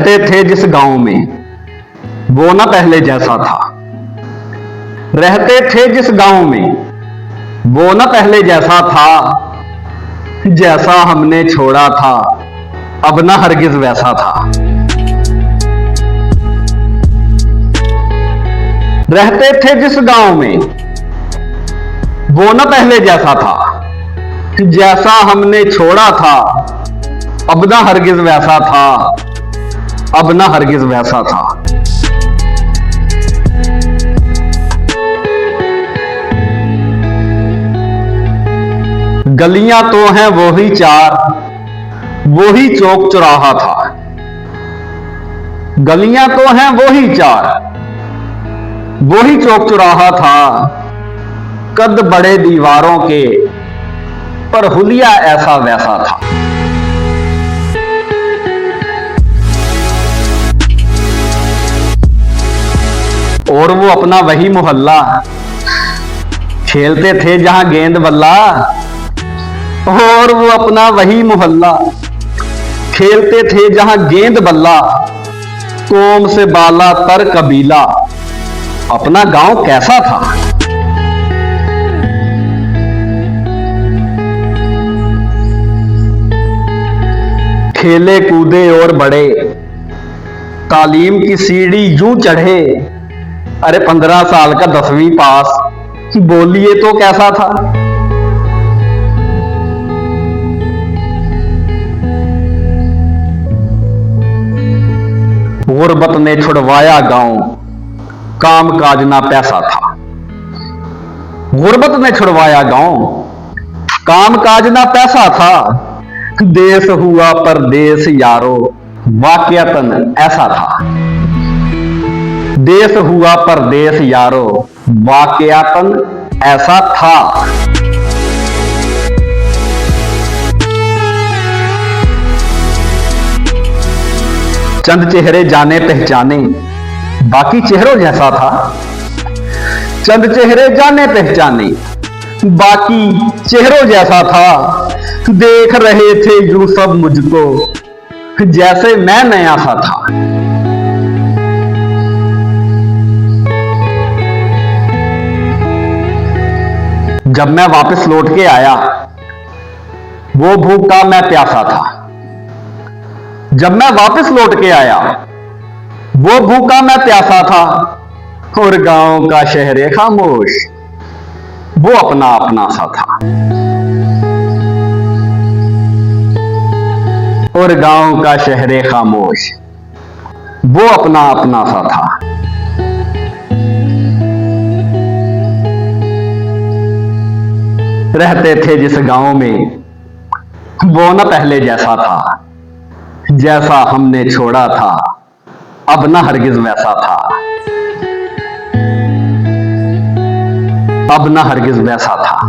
रहते थे जिस गांव में वो न पहले जैसा था। रहते थे जिस गांव में वो न पहले जैसा था। जैसा हमने छोड़ा था अब न हरगिज वैसा था। रहते थे जिस गांव में वो न पहले जैसा था। जैसा हमने छोड़ा था अब न हरगिज वैसा था। अब न हरगिज वैसा था। गलियां तो हैं वही चार, वही चौक चौराहा था। गलियां तो हैं वही चार, वही चौक चौराहा था। कद बड़े दीवारों के पर हुलिया ऐसा वैसा था। और वो अपना वही मोहल्ला, खेलते थे जहां गेंद बल्ला। और वो अपना वही मोहल्ला, खेलते थे जहां गेंद बल्ला। कौम से बाला तर कबीला, अपना गांव कैसा था। खेले कूदे और बड़े, तालीम की सीढ़ी यूं चढ़े। अरे 15 साल का 10वीं पास, बोलिए तो कैसा था। गुर्बत ने छुड़वाया गांव, काम काज ना पैसा था। गुर्बत ने छुड़वाया गांव, काम काज ना पैसा था। देश हुआ परदेश यारो, वाकयातन ऐसा था। देश हुआ परदेश यारो, वाकयातन ऐसा था। चंद चेहरे जाने पहचाने, बाकी चेहरों जैसा था। चंद चेहरे जाने पहचाने, बाकी चेहरों जैसा था। देख रहे थे यूं सब मुझको, जैसे मैं नया सा था। जब मैं वापस लौट के आया, वो भूखा मैं प्यासा था। जब मैं वापस लौट के आया, वो भूखा मैं प्यासा था। और गांव का शहर खामोश, वो अपना अपना सा था। और गांव का शहर खामोश, वो अपना अपना सा था। रहते थे जिस गांव में वो न पहले जैसा था। जैसा हमने छोड़ा था अब न हरगिज वैसा था। अब न हरगिज वैसा था।